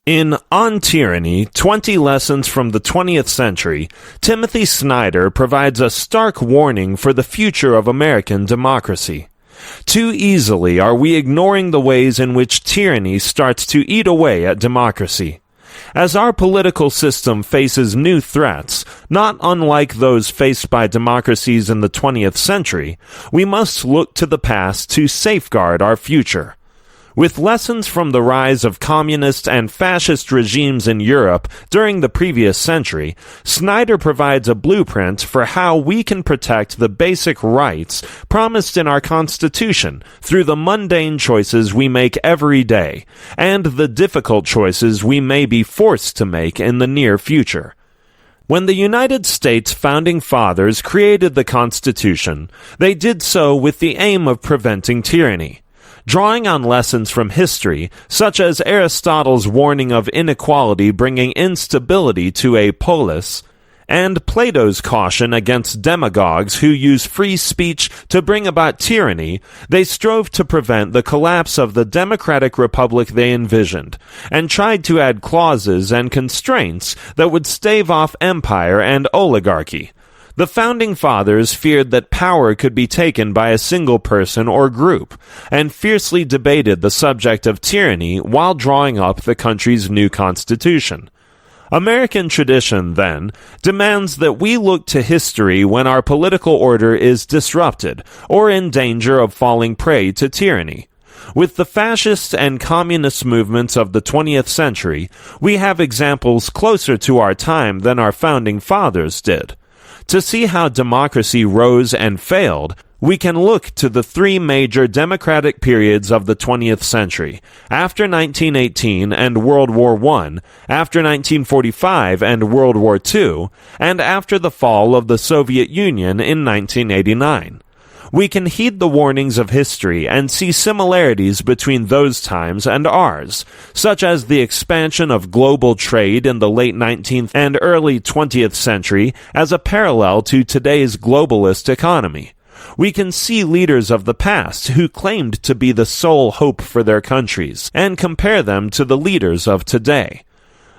In On Tyranny, 20 Lessons from the 20th Century, Timothy Snyder provides a stark warning for the future of American democracy. Too easily are we ignoring the ways in which tyranny starts to eat away at democracy. As our political system faces new threats, not unlike those faced by democracies in the 20th century, we must look to the past to safeguard our future. With lessons from the rise of communist and fascist regimes in Europe during the previous century, Snyder provides a blueprint for how we can protect the basic rights promised in our Constitution through the mundane choices we make every day, and the difficult choices we may be forced to make in the near future. When the United States Founding Fathers created the Constitution, they did so with the aim of preventing tyranny. Drawing on lessons from history, such as Aristotle's warning of inequality bringing instability to a polis, and Plato's caution against demagogues who use free speech to bring about tyranny, they strove to prevent the collapse of the democratic republic they envisioned, and tried to add clauses and constraints that would stave off empire and oligarchy. The Founding Fathers feared that power could be taken by a single person or group, and fiercely debated the subject of tyranny while drawing up the country's new constitution. American tradition, then, demands that we look to history when our political order is disrupted or in danger of falling prey to tyranny. With the fascist and communist movements of the 20th century, we have examples closer to our time than our Founding Fathers did. To see how democracy rose and failed, we can look to the three major democratic periods of the 20th century, after 1918 and World War I, after 1945 and World War II, and after the fall of the Soviet Union in 1989. We can heed the warnings of history and see similarities between those times and ours, such as the expansion of global trade in the late 19th and early 20th century as a parallel to today's globalist economy. We can see leaders of the past who claimed to be the sole hope for their countries, and compare them to the leaders of today.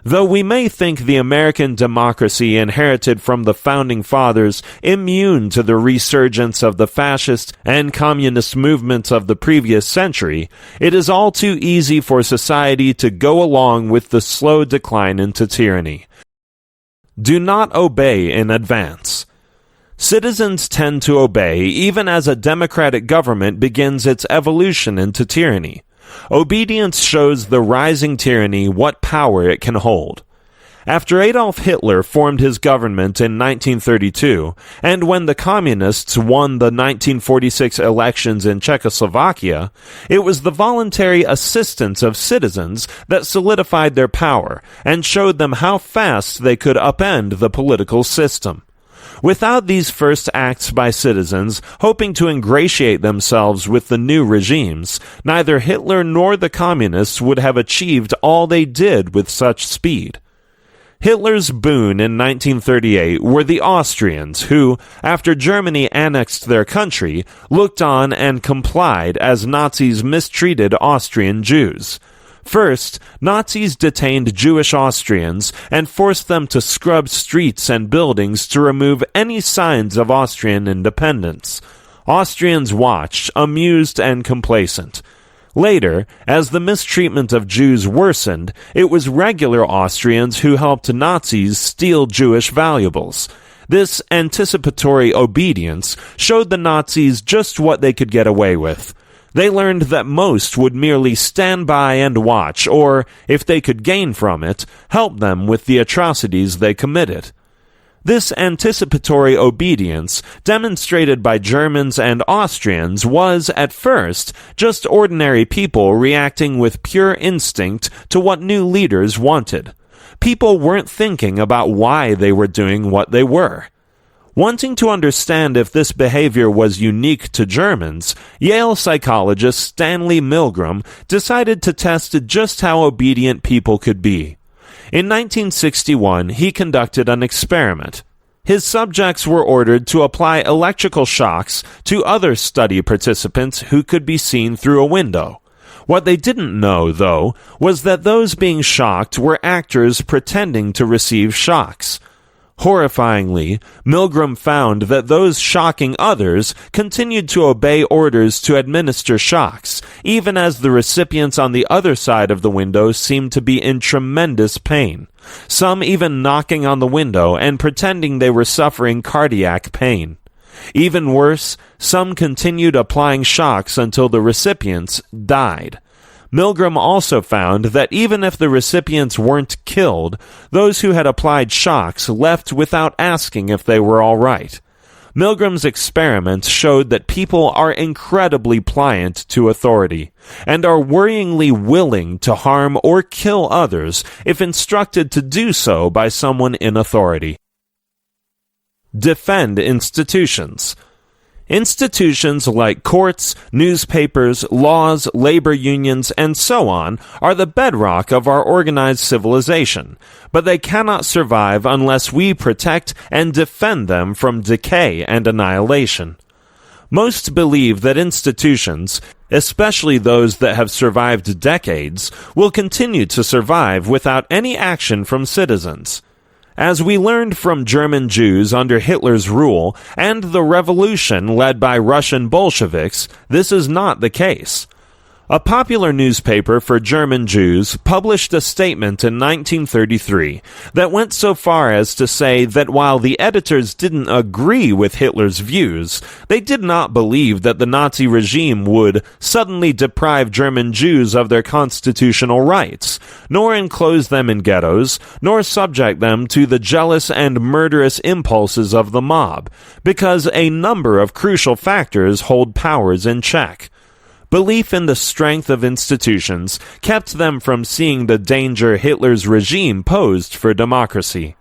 Though we may think the American democracy inherited from the Founding Fathers immune to the resurgence of the fascist and communist movements of the previous century, it is all too easy for society to go along with the slow decline into tyranny. Do not obey in advance. Citizens tend to obey even as a democratic government begins its evolution into tyranny. Obedience shows the rising tyranny what power it can hold. After Adolf Hitler formed his government in 1932, and when the Communists won the 1946 elections in Czechoslovakia, it was the voluntary assistance of citizens that solidified their power and showed them how fast they could upend the political system. Without these first acts by citizens hoping to ingratiate themselves with the new regimes, neither Hitler nor the Communists would have achieved all they did with such speed. Hitler's boon in 1938 were the Austrians who, after Germany annexed their country, looked on and complied as Nazis mistreated Austrian Jews. First, Nazis detained Jewish Austrians and forced them to scrub streets and buildings to remove any signs of Austrian independence. Austrians watched, amused and complacent. Later, as the mistreatment of Jews worsened, it was regular Austrians who helped Nazis steal Jewish valuables. This anticipatory obedience showed the Nazis just what they could get away with. They learned that most would merely stand by and watch, or, if they could gain from it, help them with the atrocities they committed. This anticipatory obedience, demonstrated by Germans and Austrians, was, at first, just ordinary people reacting with pure instinct to what new leaders wanted. People weren't thinking about why they were doing what they were. Wanting to understand if this behavior was unique to Germans, Yale psychologist Stanley Milgram decided to test just how obedient people could be. In 1961, he conducted an experiment. His subjects were ordered to apply electrical shocks to other study participants who could be seen through a window. What they didn't know, though, was that those being shocked were actors pretending to receive shocks. Horrifyingly, Milgram found that those shocking others continued to obey orders to administer shocks, even as the recipients on the other side of the window seemed to be in tremendous pain, some even knocking on the window and pretending they were suffering cardiac pain. Even worse, some continued applying shocks until the recipients died. Milgram also found that even if the recipients weren't killed, those who had applied shocks left without asking if they were all right. Milgram's experiments showed that people are incredibly pliant to authority, and are worryingly willing to harm or kill others if instructed to do so by someone in authority. Defend institutions. Institutions like courts, newspapers, laws, labor unions, and so on are the bedrock of our organized civilization, but they cannot survive unless we protect and defend them from decay and annihilation. Most believe that institutions, especially those that have survived decades, will continue to survive without any action from citizens. As we learned from German Jews under Hitler's rule and the revolution led by Russian Bolsheviks, this is not the case. A popular newspaper for German Jews published a statement in 1933 that went so far as to say that while the editors didn't agree with Hitler's views, they did not believe that the Nazi regime would suddenly deprive German Jews of their constitutional rights, nor enclose them in ghettos, nor subject them to the jealous and murderous impulses of the mob, because a number of crucial factors hold powers in check. Belief in the strength of institutions kept them from seeing the danger Hitler's regime posed for democracy.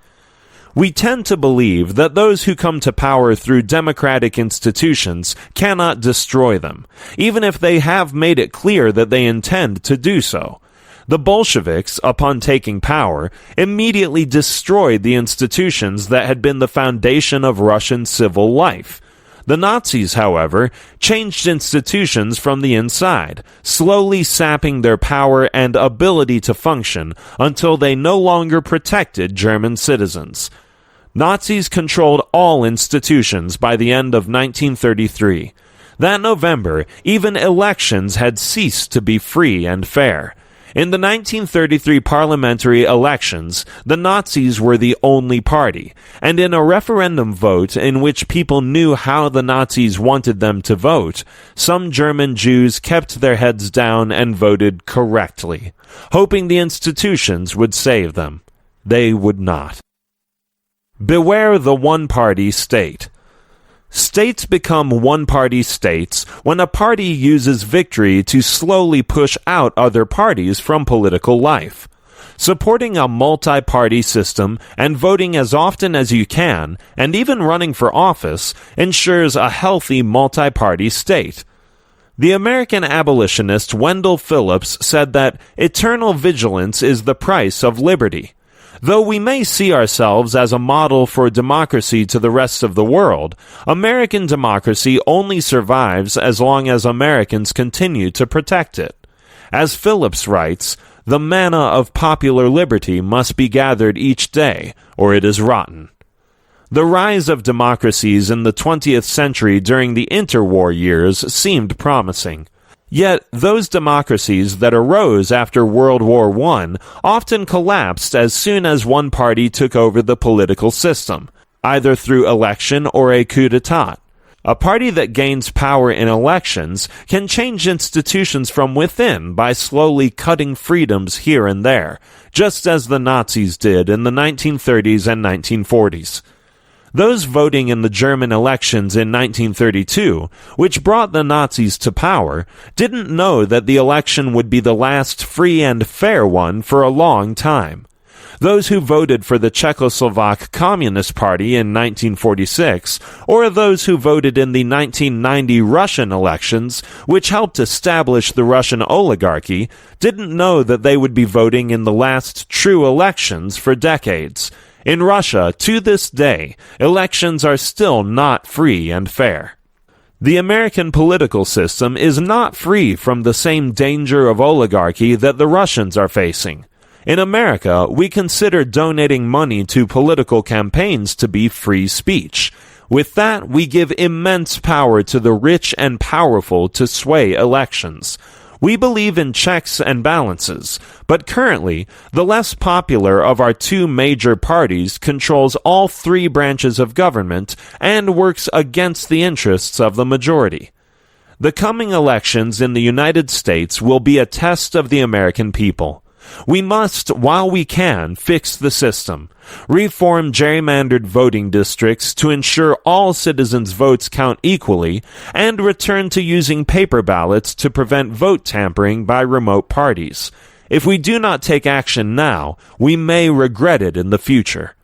We tend to believe that those who come to power through democratic institutions cannot destroy them, even if they have made it clear that they intend to do so. The Bolsheviks, upon taking power, immediately destroyed the institutions that had been the foundation of Russian civil life. The Nazis, however, changed institutions from the inside, slowly sapping their power and ability to function until they no longer protected German citizens. Nazis controlled all institutions by the end of 1933. That November, even elections had ceased to be free and fair. In the 1933 parliamentary elections, the Nazis were the only party, and in a referendum vote in which people knew how the Nazis wanted them to vote, some German Jews kept their heads down and voted correctly, hoping the institutions would save them. They would not. Beware the one-party state. States become one-party states when a party uses victory to slowly push out other parties from political life. Supporting a multi-party system and voting as often as you can, and even running for office, ensures a healthy multi-party state. The American abolitionist Wendell Phillips said that eternal vigilance is the price of liberty. Though we may see ourselves as a model for democracy to the rest of the world, American democracy only survives as long as Americans continue to protect it. As Phillips writes, the manna of popular liberty must be gathered each day, or it is rotten. The rise of democracies in the 20th century during the interwar years seemed promising. Yet, those democracies that arose after World War I often collapsed as soon as one party took over the political system, either through election or a coup d'etat. A party that gains power in elections can change institutions from within by slowly cutting freedoms here and there, just as the Nazis did in the 1930s and 1940s. Those voting in the German elections in 1932, which brought the Nazis to power, didn't know that the election would be the last free and fair one for a long time. Those who voted for the Czechoslovak Communist Party in 1946, or those who voted in the 1990 Russian elections, which helped establish the Russian oligarchy, didn't know that they would be voting in the last true elections for decades. In Russia, to this day, elections are still not free and fair. The American political system is not free from the same danger of oligarchy that the Russians are facing. In America, we consider donating money to political campaigns to be free speech. With that, we give immense power to the rich and powerful to sway elections. We believe in checks and balances, but currently, the less popular of our two major parties controls all three branches of government and works against the interests of the majority. The coming elections in the United States will be a test of the American people. We must, while we can, fix the system, reform gerrymandered voting districts to ensure all citizens' votes count equally, and return to using paper ballots to prevent vote tampering by remote parties. If we do not take action now, we may regret it in the future.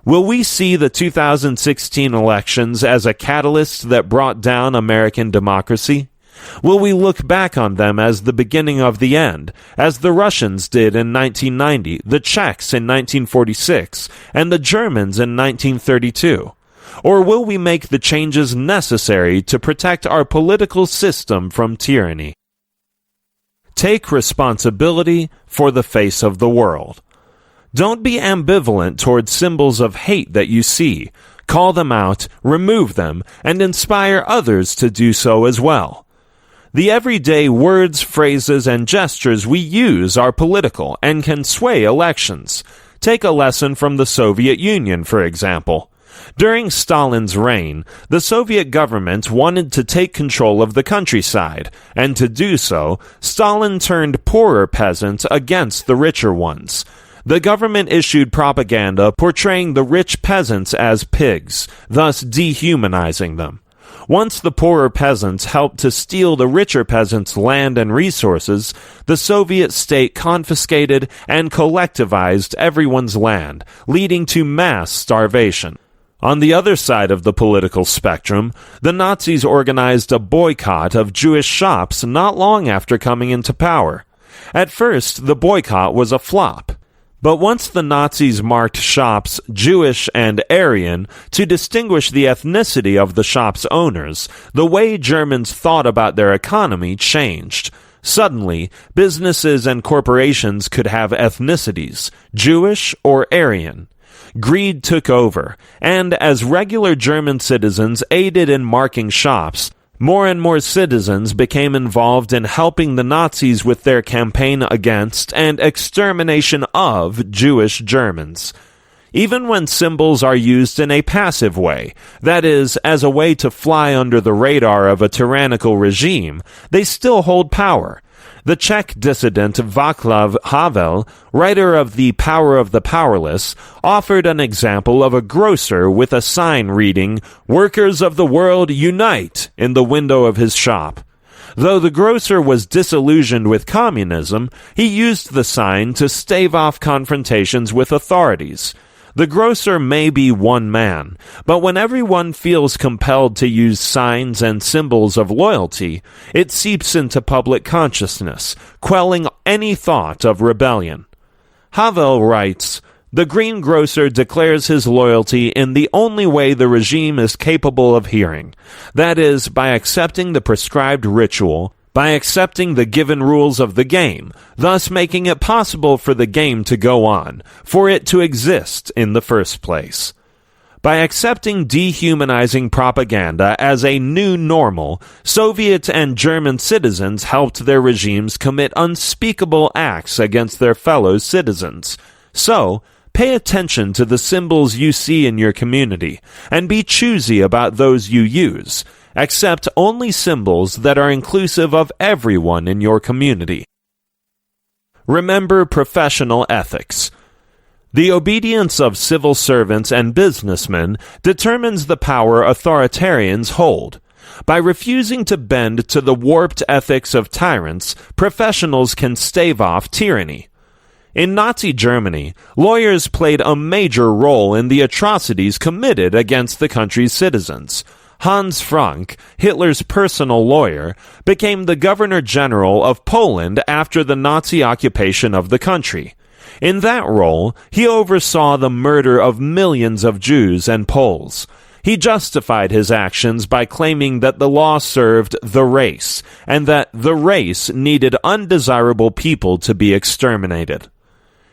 Will we see the 2016 elections as a catalyst that brought down American democracy? Will we look back on them as the beginning of the end, as the Russians did in 1990, the Czechs in 1946, and the Germans in 1932? Or will we make the changes necessary to protect our political system from tyranny? Take responsibility for the face of the world. Don't be ambivalent toward symbols of hate that you see. Call them out, remove them, and inspire others to do so as well. The everyday words, phrases, and gestures we use are political and can sway elections. Take a lesson from the Soviet Union, for example. During Stalin's reign, the Soviet government wanted to take control of the countryside, and to do so, Stalin turned poorer peasants against the richer ones. The government issued propaganda portraying the rich peasants as pigs, thus dehumanizing them. Once the poorer peasants helped to steal the richer peasants' land and resources, the Soviet state confiscated and collectivized everyone's land, leading to mass starvation. On the other side of the political spectrum, the Nazis organized a boycott of Jewish shops not long after coming into power. At first, the boycott was a flop. But once the Nazis marked shops Jewish and Aryan to distinguish the ethnicity of the shop's owners, the way Germans thought about their economy changed. Suddenly, businesses and corporations could have ethnicities, Jewish or Aryan. Greed took over, and as regular German citizens aided in marking shops, more and more citizens became involved in helping the Nazis with their campaign against and extermination of Jewish Germans. Even when symbols are used in a passive way, that is, as a way to fly under the radar of a tyrannical regime, they still hold power. The Czech dissident Václav Havel, writer of The Power of the Powerless, offered an example of a grocer with a sign reading, "Workers of the World Unite," in the window of his shop. Though the grocer was disillusioned with communism, he used the sign to stave off confrontations with authorities. The grocer may be one man, but when everyone feels compelled to use signs and symbols of loyalty, it seeps into public consciousness, quelling any thought of rebellion. Havel writes, "The greengrocer declares his loyalty in the only way the regime is capable of hearing, that is, by accepting the prescribed ritual, by accepting the given rules of the game, thus making it possible for the game to go on, for it to exist in the first place. By accepting dehumanizing propaganda as a new normal, Soviet and German citizens helped their regimes commit unspeakable acts against their fellow citizens. So, pay attention to the symbols you see in your community, and be choosy about those you use. Accept only symbols that are inclusive of everyone in your community. Remember professional ethics. The obedience of civil servants and businessmen determines the power authoritarians hold. By refusing to bend to the warped ethics of tyrants, professionals can stave off tyranny. In Nazi Germany, lawyers played a major role in the atrocities committed against the country's citizens. Hans Frank, Hitler's personal lawyer, became the Governor-General of Poland after the Nazi occupation of the country. In that role, he oversaw the murder of millions of Jews and Poles. He justified his actions by claiming that the law served the race, and that the race needed undesirable people to be exterminated.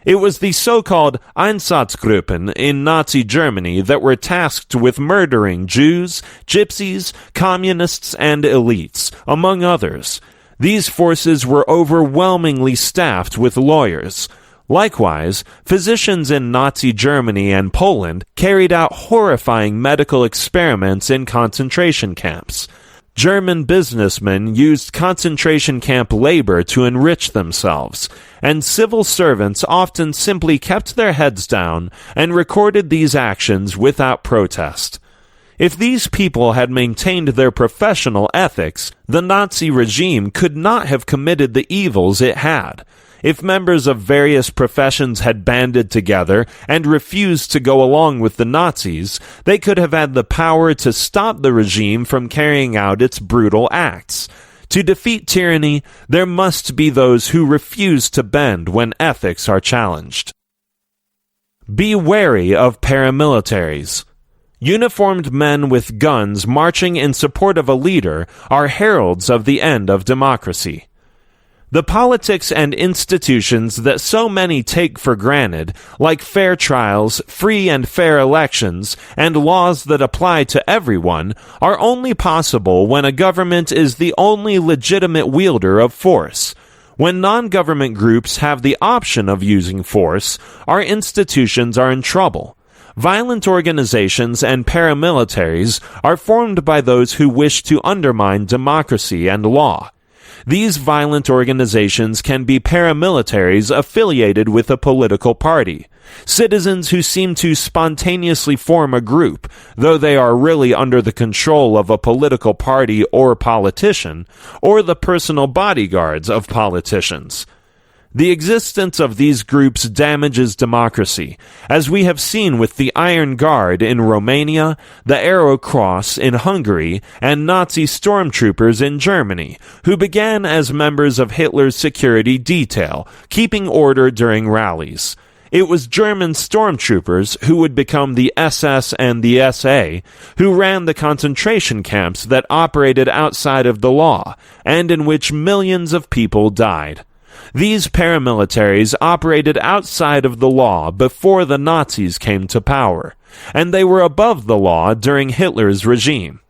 It was the so-called Einsatzgruppen in Nazi Germany that were tasked with murdering Jews, gypsies, communists, and elites, among others. These forces were overwhelmingly staffed with lawyers. Likewise, physicians in Nazi Germany and Poland carried out horrifying medical experiments in concentration camps. German businessmen used concentration camp labor to enrich themselves, and civil servants often simply kept their heads down and recorded these actions without protest. If these people had maintained their professional ethics, the Nazi regime could not have committed the evils it had. If members of various professions had banded together and refused to go along with the Nazis, they could have had the power to stop the regime from carrying out its brutal acts. To defeat tyranny, there must be those who refuse to bend when ethics are challenged. Be wary of paramilitaries. Uniformed men with guns marching in support of a leader are heralds of the end of democracy. The politics and institutions that so many take for granted, like fair trials, free and fair elections, and laws that apply to everyone, are only possible when a government is the only legitimate wielder of force. When non-government groups have the option of using force, our institutions are in trouble. Violent organizations and paramilitaries are formed by those who wish to undermine democracy and law. These violent organizations can be paramilitaries affiliated with a political party, citizens who seem to spontaneously form a group, though they are really under the control of a political party or politician, or the personal bodyguards of politicians. The existence of these groups damages democracy, as we have seen with the Iron Guard in Romania, the Arrow Cross in Hungary, and Nazi stormtroopers in Germany, who began as members of Hitler's security detail, keeping order during rallies. It was German stormtroopers who would become the SS and the SA, who ran the concentration camps that operated outside of the law, and in which millions of people died. These paramilitaries operated outside of the law before the Nazis came to power, and they were above the law during Hitler's regime.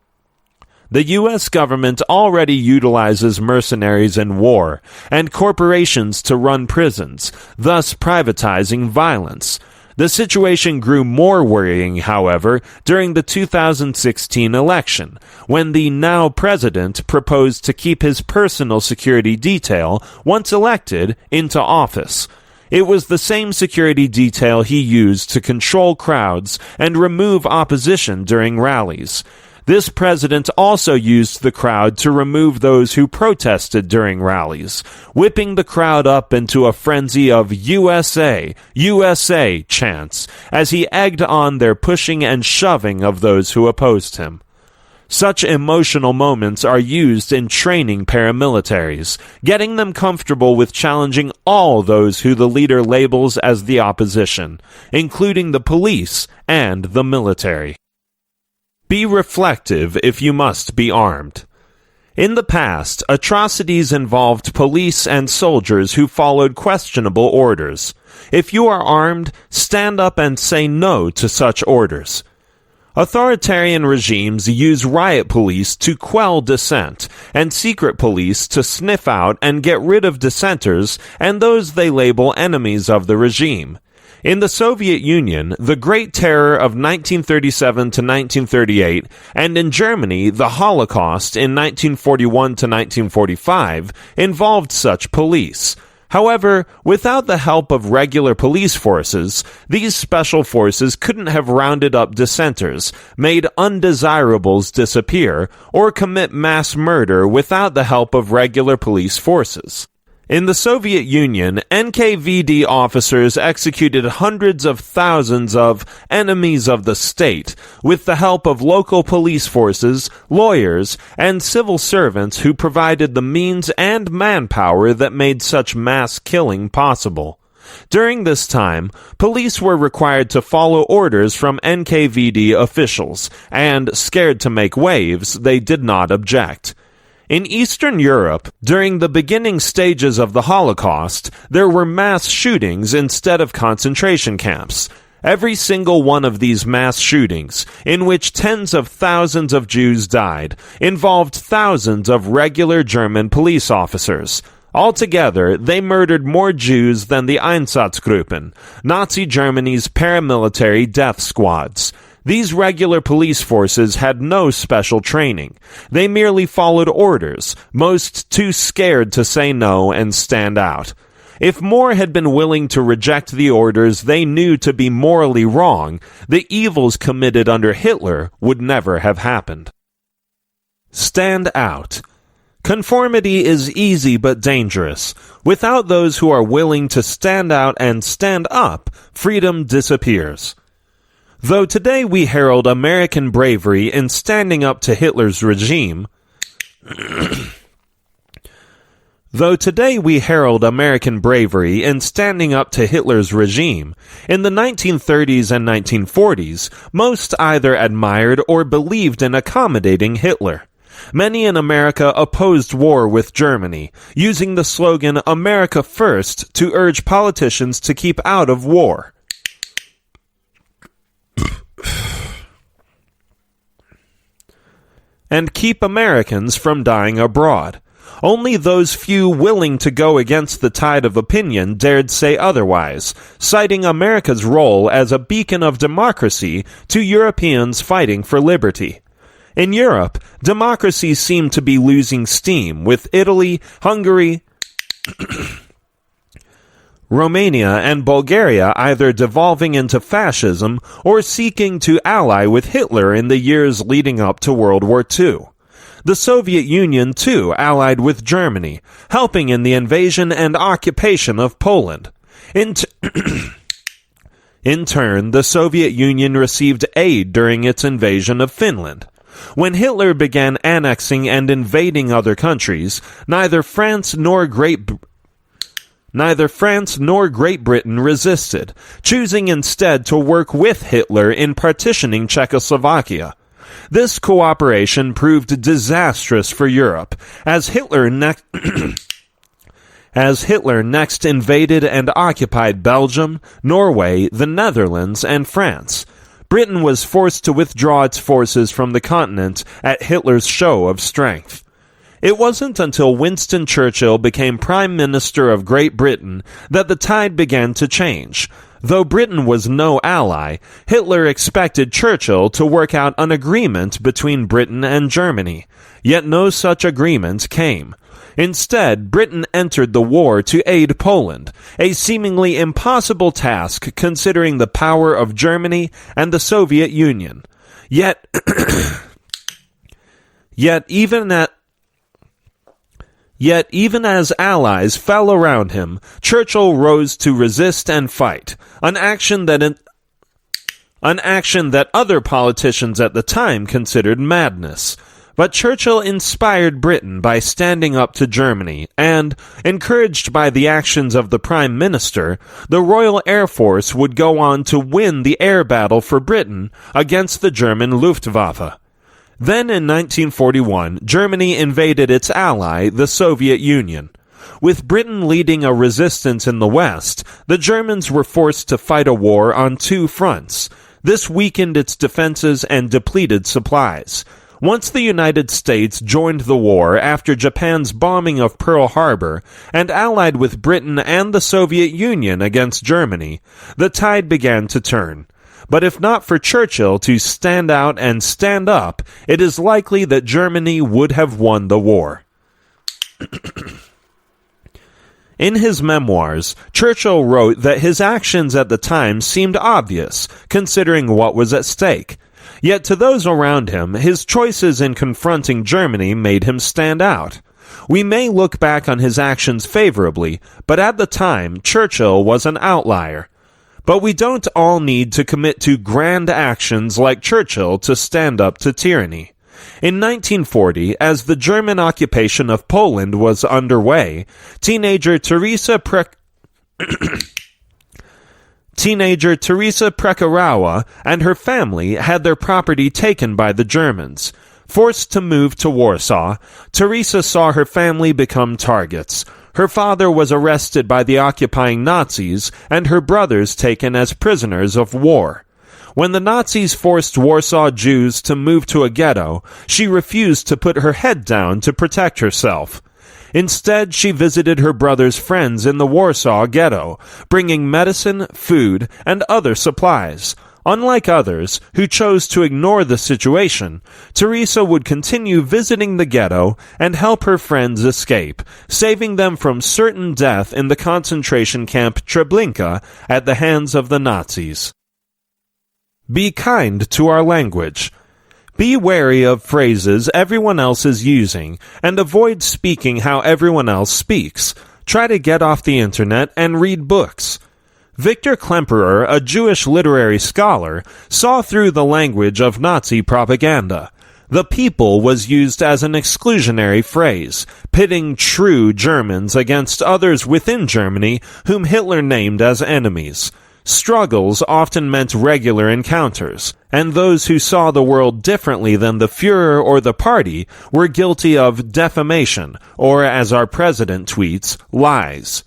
The U.S. government already utilizes mercenaries in war and corporations to run prisons, thus privatizing violence. The situation grew more worrying, however, during the 2016 election, when the now president proposed to keep his personal security detail, once elected, into office. It was the same security detail he used to control crowds and remove opposition during rallies. This president also used the crowd to remove those who protested during rallies, whipping the crowd up into a frenzy of USA, USA chants as he egged on their pushing and shoving of those who opposed him. Such emotional moments are used in training paramilitaries, getting them comfortable with challenging all those who the leader labels as the opposition, including the police and the military. Be reflective if you must be armed. In the past, atrocities involved police and soldiers who followed questionable orders. If you are armed, stand up and say no to such orders. Authoritarian regimes use riot police to quell dissent, and secret police to sniff out and get rid of dissenters and those they label enemies of the regime. In the Soviet Union, the Great Terror of 1937 to 1938, and in Germany, the Holocaust in 1941 to 1945, involved such police. However, without the help of regular police forces, these special forces couldn't have rounded up dissenters, made undesirables disappear, or commit mass murder without the help of regular police forces. In the Soviet Union, NKVD officers executed hundreds of thousands of enemies of the state with the help of local police forces, lawyers, and civil servants who provided the means and manpower that made such mass killing possible. During this time, police were required to follow orders from NKVD officials, and, scared to make waves, they did not object. In Eastern Europe, during the beginning stages of the Holocaust, there were mass shootings instead of concentration camps. Every single one of these mass shootings, in which tens of thousands of Jews died, involved thousands of regular German police officers. Altogether, they murdered more Jews than the Einsatzgruppen, Nazi Germany's paramilitary death squads. These regular police forces had no special training. They merely followed orders, most too scared to say no and stand out. If more had been willing to reject the orders they knew to be morally wrong, the evils committed under Hitler would never have happened. Stand out. Conformity is easy but dangerous. Without those who are willing to stand out and stand up, freedom disappears. Though today we herald American bravery in standing up to Hitler's regime, in the 1930s and 1940s, most either admired or believed in accommodating Hitler. Many in America opposed war with Germany, using the slogan "America First" to urge politicians to keep out of war. And keep Americans from dying abroad. Only those few willing to go against the tide of opinion dared say otherwise, citing America's role as a beacon of democracy to Europeans fighting for liberty. In Europe, democracy seemed to be losing steam, with Italy, Hungary, Romania, and Bulgaria either devolving into fascism or seeking to ally with Hitler in the years leading up to World War II. The Soviet Union, too, allied with Germany, helping in the invasion and occupation of Poland. In turn, the Soviet Union received aid during its invasion of Finland. When Hitler began annexing and invading other countries, neither France nor Great Britain resisted, choosing instead to work with Hitler in partitioning Czechoslovakia. This cooperation proved disastrous for Europe, as Hitler next invaded and occupied Belgium, Norway, the Netherlands, and France. Britain was forced to withdraw its forces from the continent at Hitler's show of strength. It wasn't until Winston Churchill became Prime Minister of Great Britain that the tide began to change. Though Britain was no ally, Hitler expected Churchill to work out an agreement between Britain and Germany. Yet no such agreement came. Instead, Britain entered the war to aid Poland, a seemingly impossible task considering the power of Germany and the Soviet Union. Yet even as allies fell around him, Churchill rose to resist and fight, an action that other politicians at the time considered madness. But Churchill inspired Britain by standing up to Germany, and, encouraged by the actions of the Prime Minister, the Royal Air Force would go on to win the air battle for Britain against the German Luftwaffe. Then in 1941, Germany invaded its ally, the Soviet Union. With Britain leading a resistance in the West, the Germans were forced to fight a war on two fronts. This weakened its defenses and depleted supplies. Once the United States joined the war after Japan's bombing of Pearl Harbor and allied with Britain and the Soviet Union against Germany, the tide began to turn. But if not for Churchill to stand out and stand up, it is likely that Germany would have won the war. In his memoirs, Churchill wrote that his actions at the time seemed obvious, considering what was at stake. Yet to those around him, his choices in confronting Germany made him stand out. We may look back on his actions favorably, but at the time, Churchill was an outlier. But we don't all need to commit to grand actions like Churchill to stand up to tyranny. In 1940, as the German occupation of Poland was underway, teenager Teenager Teresa Prekarawa and her family had their property taken by the Germans. Forced to move to Warsaw, Teresa saw her family become targets. Her father was arrested by the occupying Nazis and her brothers taken as prisoners of war. When the Nazis forced Warsaw Jews to move to a ghetto, she refused to put her head down to protect herself. Instead, she visited her brother's friends in the Warsaw ghetto, bringing medicine, food, and other supplies. Unlike others, who chose to ignore the situation, Teresa would continue visiting the ghetto and help her friends escape, saving them from certain death in the concentration camp Treblinka at the hands of the Nazis. Be kind to our language. Be wary of phrases everyone else is using, and avoid speaking how everyone else speaks. Try to get off the internet and read books. Victor Klemperer, a Jewish literary scholar, saw through the language of Nazi propaganda. The people was used as an exclusionary phrase, pitting true Germans against others within Germany whom Hitler named as enemies. Struggles often meant regular encounters, and those who saw the world differently than the Führer or the party were guilty of defamation, or as our president tweets, lies.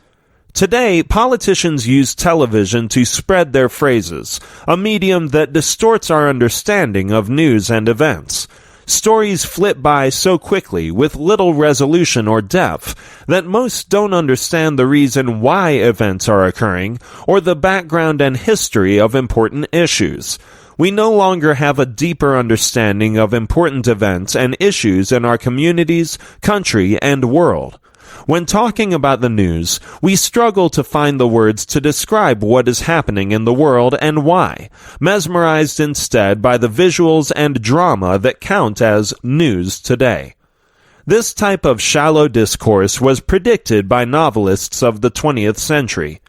Today, politicians use television to spread their phrases, a medium that distorts our understanding of news and events. Stories flip by so quickly with little resolution or depth that most don't understand the reason why events are occurring or the background and history of important issues. We no longer have a deeper understanding of important events and issues in our communities, country, and world. When talking about the news, we struggle to find the words to describe what is happening in the world and why, mesmerized instead by the visuals and drama that count as news today. This type of shallow discourse was predicted by novelists of the 20th century.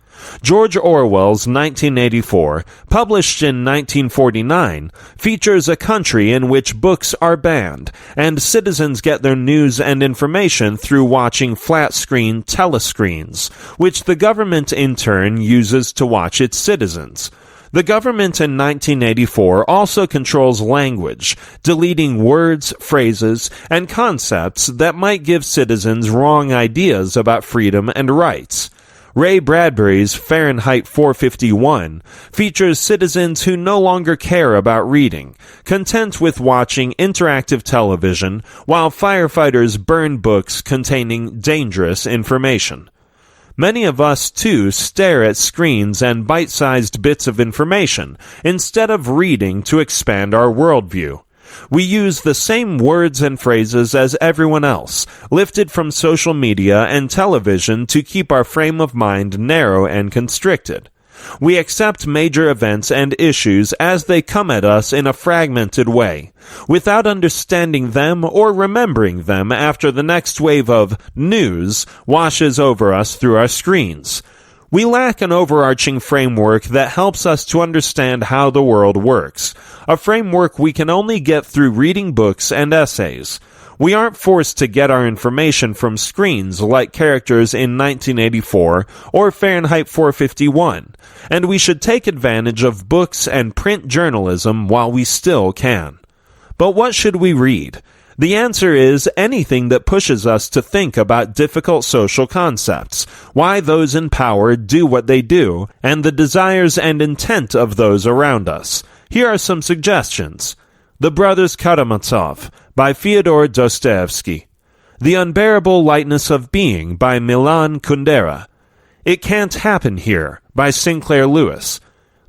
George Orwell's 1984, published in 1949, features a country in which books are banned, and citizens get their news and information through watching flat-screen telescreens, which the government in turn uses to watch its citizens. The government in 1984 also controls language, deleting words, phrases, and concepts that might give citizens wrong ideas about freedom and rights. Ray Bradbury's Fahrenheit 451 features citizens who no longer care about reading, content with watching interactive television while firefighters burn books containing dangerous information. Many of us, too, stare at screens and bite-sized bits of information instead of reading to expand our worldview. We use the same words and phrases as everyone else, lifted from social media and television to keep our frame of mind narrow and constricted. We accept major events and issues as they come at us in a fragmented way, without understanding them or remembering them after the next wave of news washes over us through our screens. We lack an overarching framework that helps us to understand how the world works, a framework we can only get through reading books and essays. We aren't forced to get our information from screens like characters in 1984 or Fahrenheit 451, and we should take advantage of books and print journalism while we still can. But what should we read? The answer is anything that pushes us to think about difficult social concepts, why those in power do what they do, and the desires and intent of those around us. Here are some suggestions. The Brothers Karamazov by Fyodor Dostoevsky. The Unbearable Lightness of Being by Milan Kundera. It Can't Happen Here by Sinclair Lewis.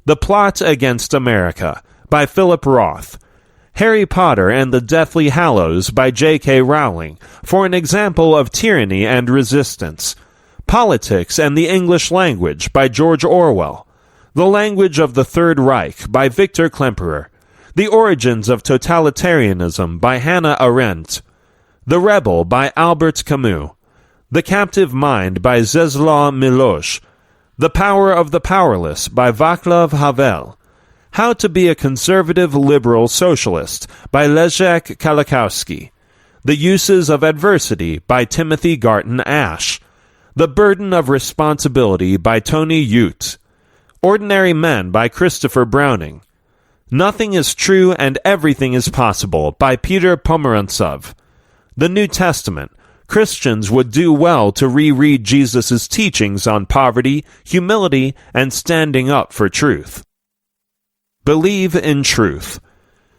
The Plot Against America by Philip Roth. Harry Potter and the Deathly Hallows by J.K. Rowling, for an example of tyranny and resistance. Politics and the English Language by George Orwell. The Language of the Third Reich by Victor Klemperer. The Origins of Totalitarianism by Hannah Arendt. The Rebel by Albert Camus. The Captive Mind by Czesław Miłosz. The Power of the Powerless by Václav Havel. How to Be a Conservative Liberal Socialist by Leszek Kolakowski. The Uses of Adversity by Timothy Garton Ash. The Burden of Responsibility by Tony Ute. Ordinary Men by Christopher Browning. Nothing is True and Everything is Possible by Peter Pomerantsev. The New Testament. Christians would do well to reread Jesus' teachings on poverty, humility, and standing up for truth. Believe in truth.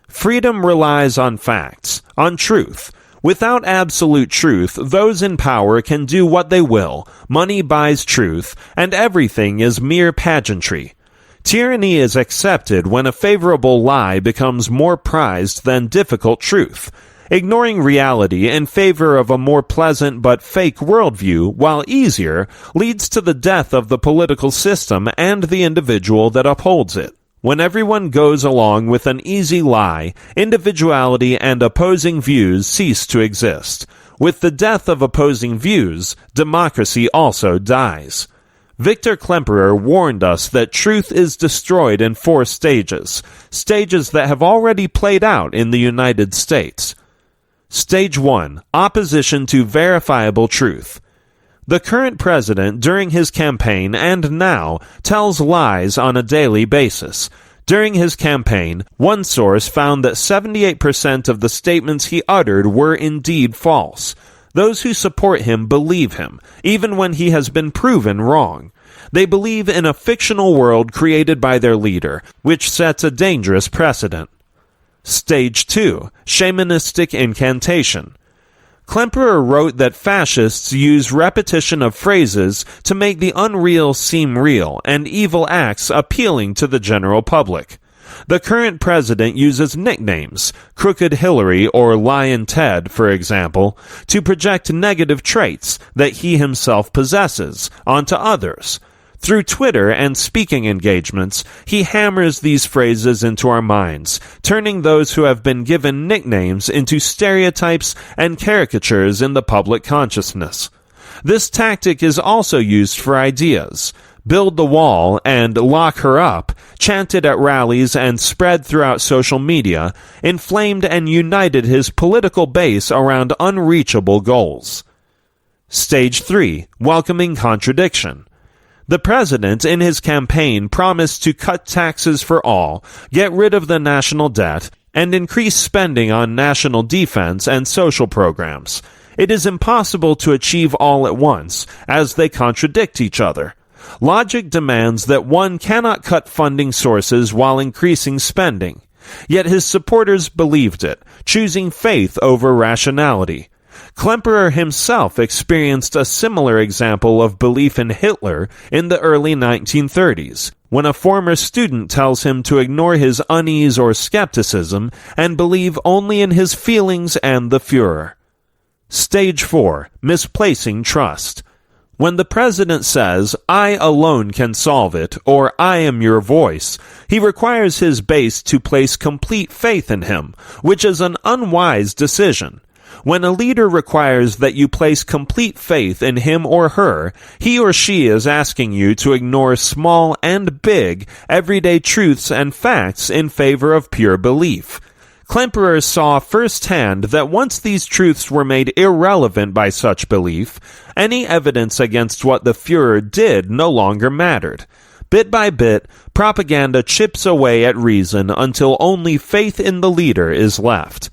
Freedom relies on facts, on truth. Without absolute truth, those in power can do what they will, money buys truth, and everything is mere pageantry. Tyranny is accepted when a favorable lie becomes more prized than difficult truth. Ignoring reality in favor of a more pleasant but fake worldview, while easier, leads to the death of the political system and the individual that upholds it. When everyone goes along with an easy lie, individuality and opposing views cease to exist. With the death of opposing views, democracy also dies. Victor Klemperer warned us that truth is destroyed in 4 stages, stages that have already played out in the United States. Stage 1. Opposition to verifiable truth. The current president, during his campaign and now, tells lies on a daily basis. During his campaign, one source found that 78% of the statements he uttered were indeed false. Those who support him believe him, even when he has been proven wrong. They believe in a fictional world created by their leader, which sets a dangerous precedent. Stage 2. Shamanistic incantation. Klemperer wrote that fascists use repetition of phrases to make the unreal seem real and evil acts appealing to the general public. The current president uses nicknames, Crooked Hillary or Lion Ted, for example, to project negative traits that he himself possesses onto others. Through Twitter and speaking engagements, he hammers these phrases into our minds, turning those who have been given nicknames into stereotypes and caricatures in the public consciousness. This tactic is also used for ideas. Build the wall and lock her up, chanted at rallies and spread throughout social media, inflamed and united his political base around unreachable goals. Stage 3. Welcoming contradiction. The president, in his campaign, promised to cut taxes for all, get rid of the national debt, and increase spending on national defense and social programs. It is impossible to achieve all at once, as they contradict each other. Logic demands that one cannot cut funding sources while increasing spending. Yet his supporters believed it, choosing faith over rationality. Klemperer himself experienced a similar example of belief in Hitler in the early 1930s, when a former student tells him to ignore his unease or skepticism and believe only in his feelings and the Führer. Stage 4. Misplacing trust. When the president says, "I alone can solve it," or "I am your voice," he requires his base to place complete faith in him, which is an unwise decision. When a leader requires that you place complete faith in him or her, he or she is asking you to ignore small and big everyday truths and facts in favor of pure belief. Klemperer saw firsthand that once these truths were made irrelevant by such belief, any evidence against what the Führer did no longer mattered. Bit by bit, propaganda chips away at reason until only faith in the leader is left.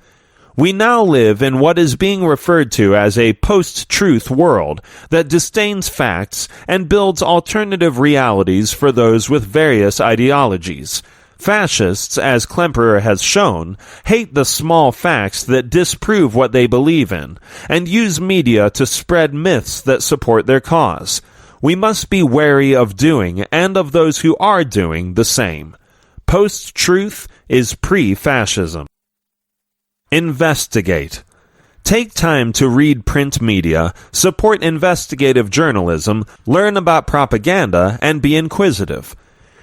We now live in what is being referred to as a post-truth world that disdains facts and builds alternative realities for those with various ideologies. Fascists, as Klemperer has shown, hate the small facts that disprove what they believe in, and use media to spread myths that support their cause. We must be wary of doing, and of those who are doing, the same. Post-truth is pre-fascism. Investigate. Take time to read print media, support investigative journalism, learn about propaganda, and be inquisitive.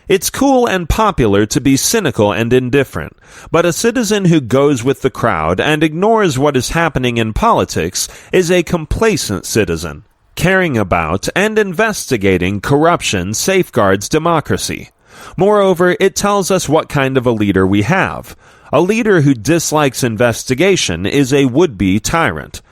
It's cool and popular to be cynical and indifferent, but a citizen who goes with the crowd and ignores what is happening in politics is a complacent citizen. Caring about and investigating corruption safeguards democracy. Moreover, it tells us what kind of a leader we have. A leader who dislikes investigation is a would-be tyrant.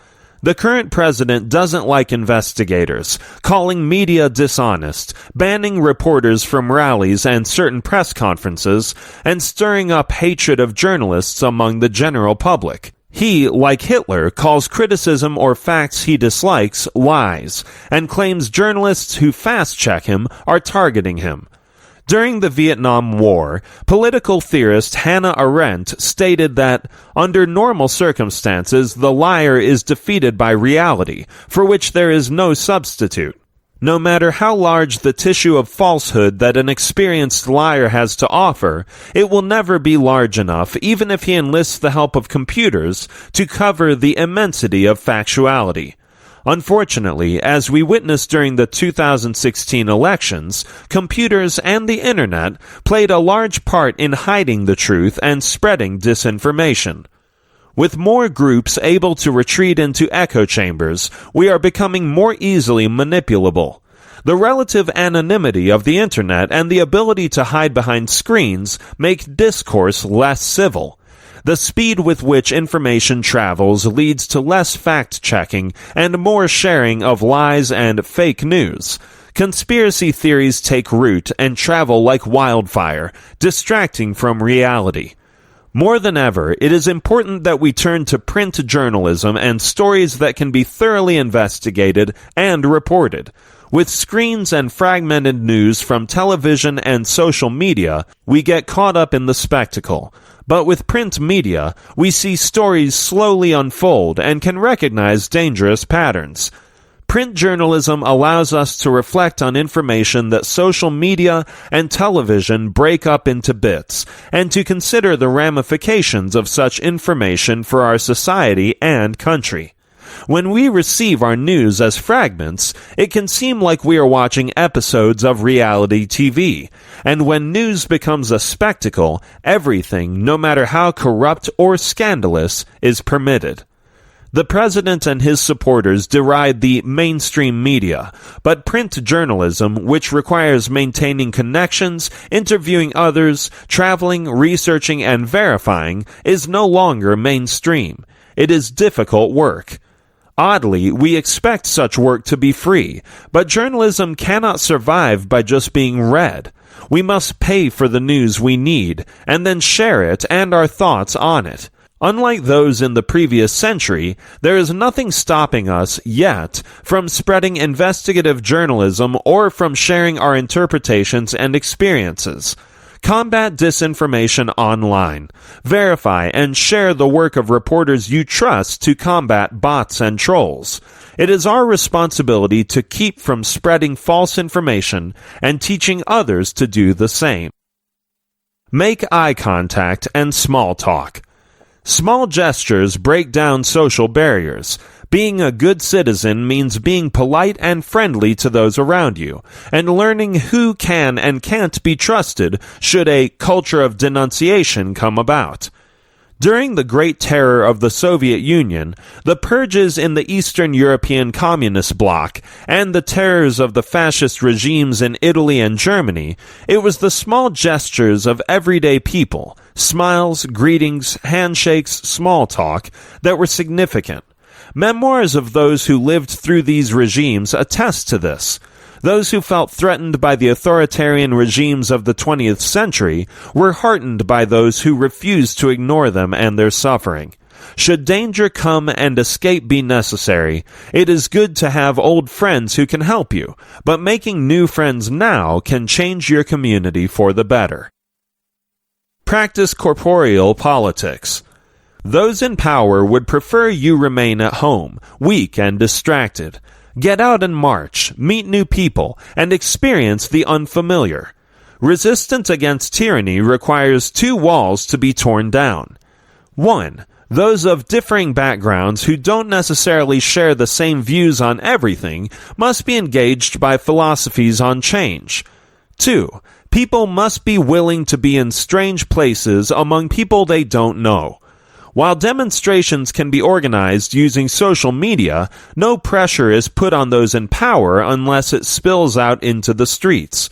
The current president doesn't like investigators, calling media dishonest, banning reporters from rallies and certain press conferences, and stirring up hatred of journalists among the general public. He, like Hitler, calls criticism or facts he dislikes lies, and claims journalists who fast-check him are targeting him. During the Vietnam War, political theorist Hannah Arendt stated that, under normal circumstances, the liar is defeated by reality, for which there is no substitute. No matter how large the tissue of falsehood that an experienced liar has to offer, it will never be large enough, even if he enlists the help of computers, to cover the immensity of factuality. Unfortunately, as we witnessed during the 2016 elections, computers and the internet played a large part in hiding the truth and spreading disinformation. With more groups able to retreat into echo chambers, we are becoming more easily manipulable. The relative anonymity of the internet and the ability to hide behind screens make discourse less civil. The speed with which information travels leads to less fact-checking and more sharing of lies and fake news. Conspiracy theories take root and travel like wildfire, distracting from reality. More than ever, it is important that we turn to print journalism and stories that can be thoroughly investigated and reported. With screens and fragmented news from television and social media, we get caught up in the spectacle. But with print media, we see stories slowly unfold and can recognize dangerous patterns. Print journalism allows us to reflect on information that social media and television break up into bits, and to consider the ramifications of such information for our society and country. When we receive our news as fragments, it can seem like we are watching episodes of reality TV. And when news becomes a spectacle, everything, no matter how corrupt or scandalous, is permitted. The president and his supporters deride the mainstream media, but print journalism, which requires maintaining connections, interviewing others, traveling, researching, and verifying, is no longer mainstream. It is difficult work. Oddly, we expect such work to be free, but journalism cannot survive by just being read. We must pay for the news we need, and then share it and our thoughts on it. Unlike those in the previous century, there is nothing stopping us, yet, from spreading investigative journalism or from sharing our interpretations and experiences. Combat disinformation online. Verify and share the work of reporters you trust to combat bots and trolls. It is our responsibility to keep from spreading false information and teaching others to do the same. Make eye contact and small talk. Small gestures break down social barriers. Being a good citizen means being polite and friendly to those around you, and learning who can and can't be trusted should a culture of denunciation come about. During the Great Terror of the Soviet Union, the purges in the Eastern European Communist bloc, and the terrors of the fascist regimes in Italy and Germany, it was the small gestures of everyday people, smiles, greetings, handshakes, small talk, that were significant. Memoirs of those who lived through these regimes attest to this. Those who felt threatened by the authoritarian regimes of the 20th century were heartened by those who refused to ignore them and their suffering. Should danger come and escape be necessary, it is good to have old friends who can help you, but making new friends now can change your community for the better. Practice corporeal politics. Those in power would prefer you remain at home, weak and distracted. Get out and march, meet new people, and experience the unfamiliar. Resistance against tyranny requires two walls to be torn down. 1. Those of differing backgrounds who don't necessarily share the same views on everything must be engaged by philosophies on change. 2. People must be willing to be in strange places among people they don't know. While demonstrations can be organized using social media, no pressure is put on those in power unless it spills out into the streets.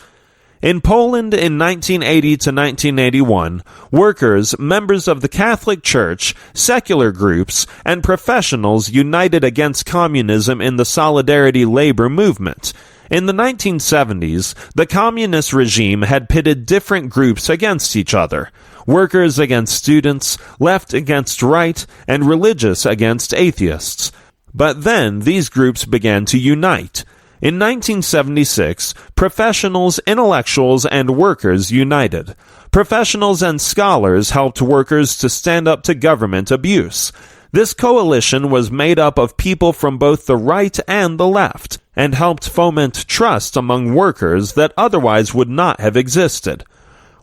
In Poland in 1980 to 1981, workers, members of the Catholic Church, secular groups, and professionals united against communism in the Solidarity labor movement. In the 1970s, the communist regime had pitted different groups against each other. Workers against students, left against right, and religious against atheists. But then these groups began to unite. In 1976, professionals, intellectuals, and workers united. Professionals and scholars helped workers to stand up to government abuse. This coalition was made up of people from both the right and the left, and helped foment trust among workers that otherwise would not have existed.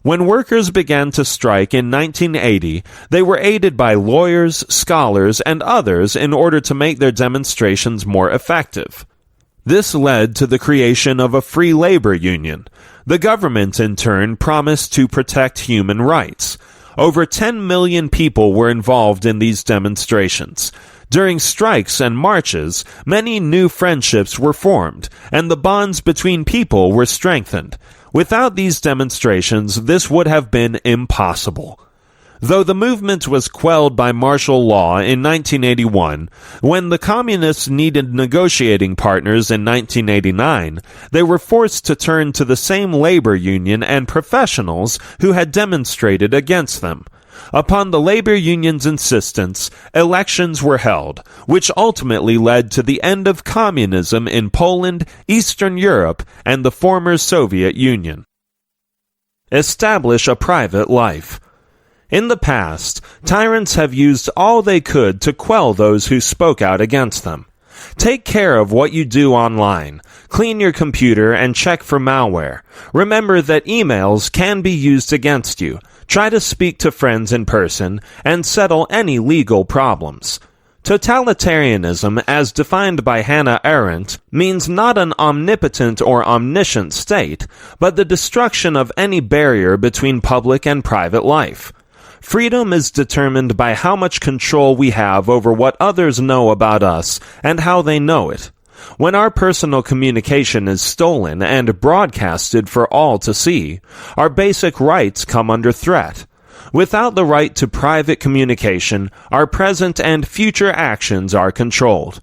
When workers began to strike in 1980, they were aided by lawyers, scholars, and others in order to make their demonstrations more effective. This led to the creation of a free labor union. The government, in turn, promised to protect human rights. Over 10 million people were involved in these demonstrations. During strikes and marches, many new friendships were formed, and the bonds between people were strengthened. Without these demonstrations, this would have been impossible. Though the movement was quelled by martial law in 1981, when the communists needed negotiating partners in 1989, they were forced to turn to the same labor union and professionals who had demonstrated against them. Upon the labor union's insistence, elections were held, which ultimately led to the end of communism in Poland, Eastern Europe, and the former Soviet Union. Establish a private life. In the past, tyrants have used all they could to quell those who spoke out against them. Take care of what you do online. Clean your computer and check for malware. Remember that emails can be used against you. Try to speak to friends in person and settle any legal problems. Totalitarianism, as defined by Hannah Arendt, means not an omnipotent or omniscient state, but the destruction of any barrier between public and private life. Freedom is determined by how much control we have over what others know about us and how they know it. When our personal communication is stolen and broadcasted for all to see, our basic rights come under threat. Without the right to private communication, our present and future actions are controlled.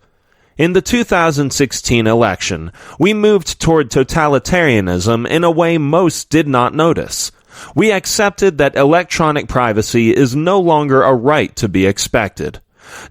In the 2016 election, we moved toward totalitarianism in a way most did not notice. We accepted that electronic privacy is no longer a right to be expected.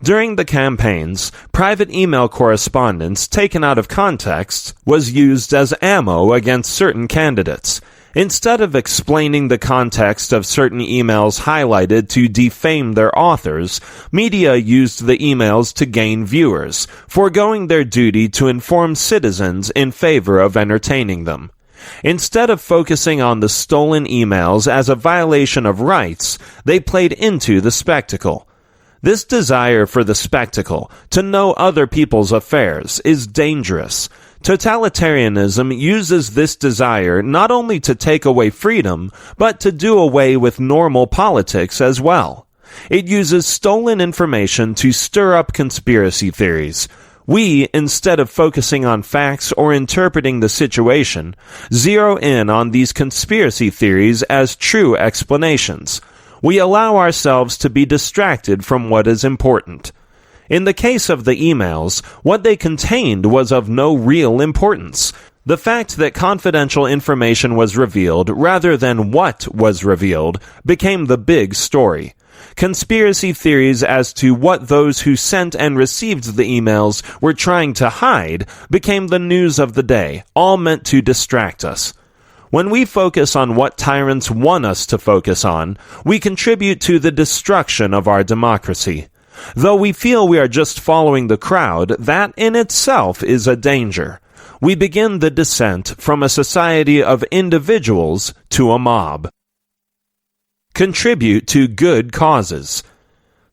During the campaigns, private email correspondence taken out of context was used as ammo against certain candidates. Instead of explaining the context of certain emails highlighted to defame their authors, media used the emails to gain viewers, foregoing their duty to inform citizens in favor of entertaining them. Instead of focusing on the stolen emails as a violation of rights, they played into the spectacle. This desire for the spectacle, to know other people's affairs, is dangerous. Totalitarianism uses this desire not only to take away freedom, but to do away with normal politics as well. It uses stolen information to stir up conspiracy theories. We, instead of focusing on facts or interpreting the situation, zero in on these conspiracy theories as true explanations. We allow ourselves to be distracted from what is important. In the case of the emails, what they contained was of no real importance. The fact that confidential information was revealed rather than what was revealed became the big story. Conspiracy theories as to what those who sent and received the emails were trying to hide became the news of the day, all meant to distract us. When we focus on what tyrants want us to focus on, we contribute to the destruction of our democracy. Though we feel we are just following the crowd, that in itself is a danger. We begin the descent from a society of individuals to a mob. Contribute to good causes.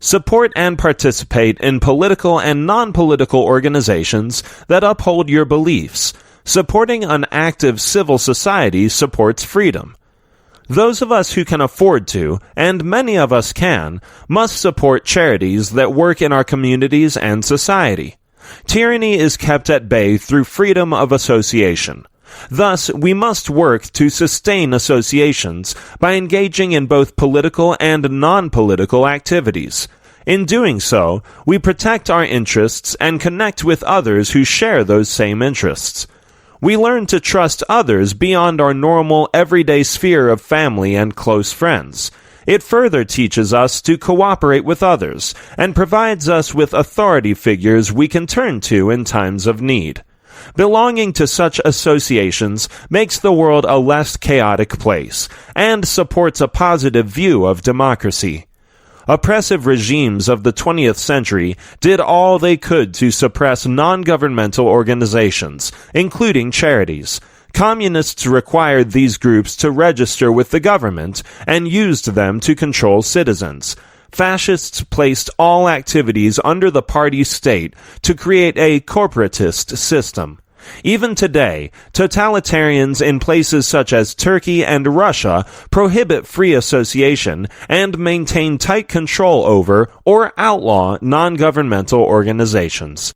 Support and participate in political and non-political organizations that uphold your beliefs. Supporting an active civil society supports freedom. Those of us who can afford to, and many of us can, must support charities that work in our communities and society. Tyranny is kept at bay through freedom of association. Thus, we must work to sustain associations by engaging in both political and non-political activities. In doing so, we protect our interests and connect with others who share those same interests. We learn to trust others beyond our normal everyday sphere of family and close friends. It further teaches us to cooperate with others and provides us with authority figures we can turn to in times of need. Belonging to such associations makes the world a less chaotic place and supports a positive view of democracy. Oppressive regimes of the 20th century did all they could to suppress non-governmental organizations, including charities. Communists required these groups to register with the government and used them to control citizens. Fascists placed all activities under the party state to create a corporatist system. Even today, totalitarians in places such as Turkey and Russia prohibit free association and maintain tight control over or outlaw non-governmental organizations.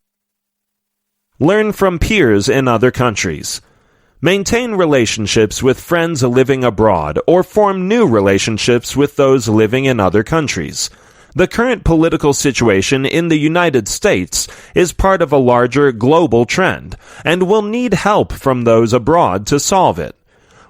Learn from peers in other countries. Maintain relationships with friends living abroad or form new relationships with those living in other countries. The current political situation in the United States is part of a larger global trend and will need help from those abroad to solve it.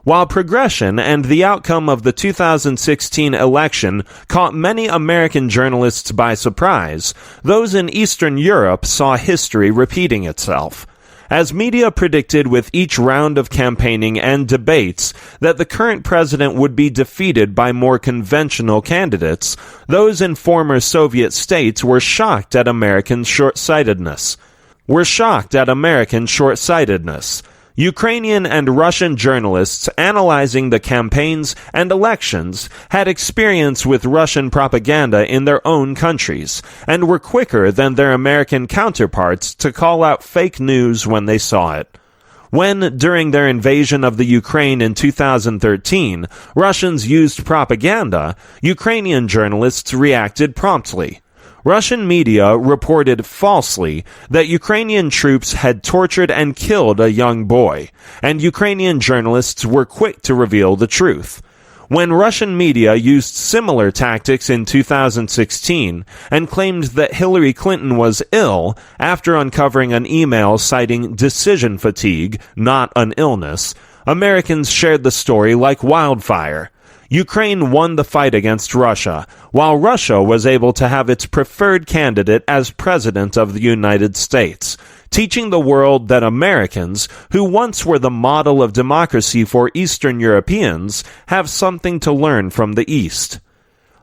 While progression and the outcome of the 2016 election caught many American journalists by surprise, those in Eastern Europe saw history repeating itself. As media predicted with each round of campaigning and debates that the current president would be defeated by more conventional candidates, those in former Soviet states were shocked at American short-sightedness. Ukrainian and Russian journalists analyzing the campaigns and elections had experience with Russian propaganda in their own countries, and were quicker than their American counterparts to call out fake news when they saw it. When, during their invasion of the Ukraine in 2013, Russians used propaganda, Ukrainian journalists reacted promptly. Russian media reported falsely that Ukrainian troops had tortured and killed a young boy, and Ukrainian journalists were quick to reveal the truth. When Russian media used similar tactics in 2016 and claimed that Hillary Clinton was ill after uncovering an email citing decision fatigue, not an illness, Americans shared the story like wildfire. Ukraine won the fight against Russia, while Russia was able to have its preferred candidate as President of the United States, teaching the world that Americans, who once were the model of democracy for Eastern Europeans, have something to learn from the East.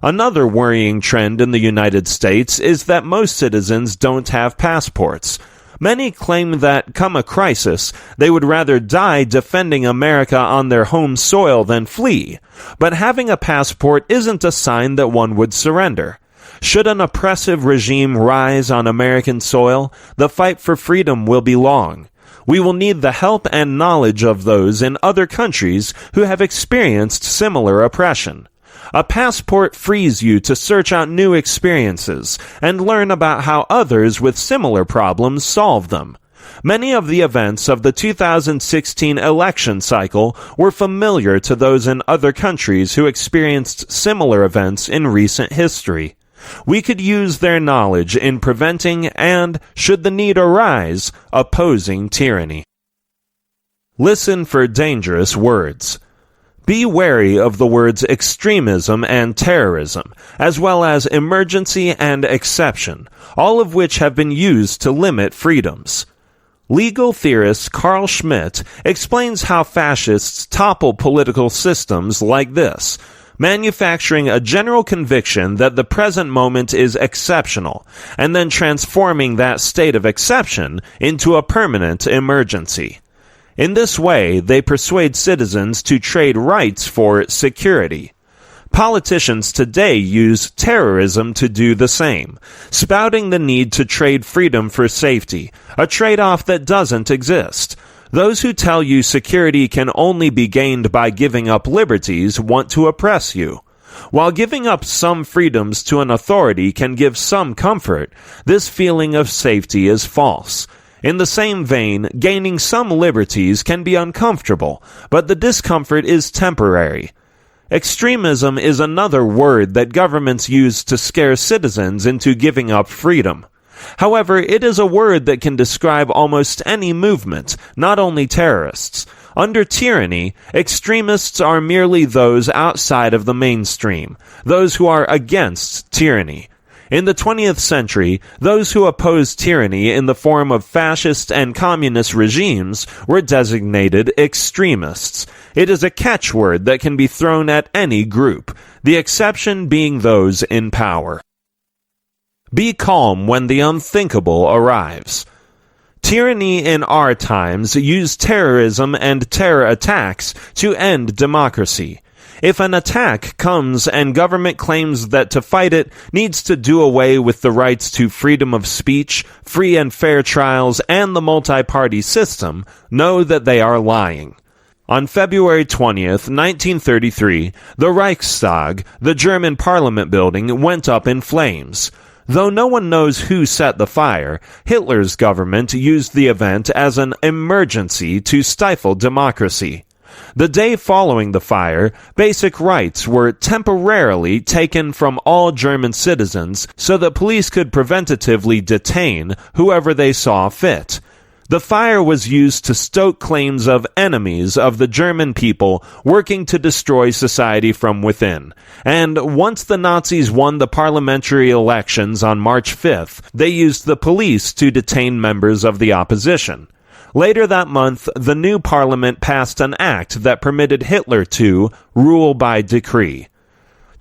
Another worrying trend in the United States is that most citizens don't have passports. Many claim that, come a crisis, they would rather die defending America on their home soil than flee. But having a passport isn't a sign that one would surrender. Should an oppressive regime rise on American soil, the fight for freedom will be long. We will need the help and knowledge of those in other countries who have experienced similar oppression. A passport frees you to search out new experiences and learn about how others with similar problems solve them. Many of the events of the 2016 election cycle were familiar to those in other countries who experienced similar events in recent history. We could use their knowledge in preventing and, should the need arise, opposing tyranny. Listen for dangerous words. Be wary of the words extremism and terrorism, as well as emergency and exception, all of which have been used to limit freedoms. Legal theorist Carl Schmitt explains how fascists topple political systems like this, manufacturing a general conviction that the present moment is exceptional, and then transforming that state of exception into a permanent emergency. In this way, they persuade citizens to trade rights for security. Politicians today use terrorism to do the same, spouting the need to trade freedom for safety, a trade-off that doesn't exist. Those who tell you security can only be gained by giving up liberties want to oppress you. While giving up some freedoms to an authority can give some comfort, this feeling of safety is false. In the same vein, gaining some liberties can be uncomfortable, but the discomfort is temporary. Extremism is another word that governments use to scare citizens into giving up freedom. However, it is a word that can describe almost any movement, not only terrorists. Under tyranny, extremists are merely those outside of the mainstream, those who are against tyranny. In the 20th century, those who opposed tyranny in the form of fascist and communist regimes were designated extremists. It is a catchword that can be thrown at any group, the exception being those in power. Be calm when the unthinkable arrives. Tyranny in our times used terrorism and terror attacks to end democracy. If an attack comes and government claims that to fight it needs to do away with the rights to freedom of speech, free and fair trials, and the multi-party system, know that they are lying. On February 20th, 1933, the Reichstag, the German parliament building, went up in flames. Though no one knows who set the fire, Hitler's government used the event as an emergency to stifle democracy. The day following the fire, basic rights were temporarily taken from all German citizens so that police could preventatively detain whoever they saw fit. The fire was used to stoke claims of enemies of the German people working to destroy society from within. And once the Nazis won the parliamentary elections on March 5th, they used the police to detain members of the opposition. Later that month, the new parliament passed an act that permitted Hitler to rule by decree.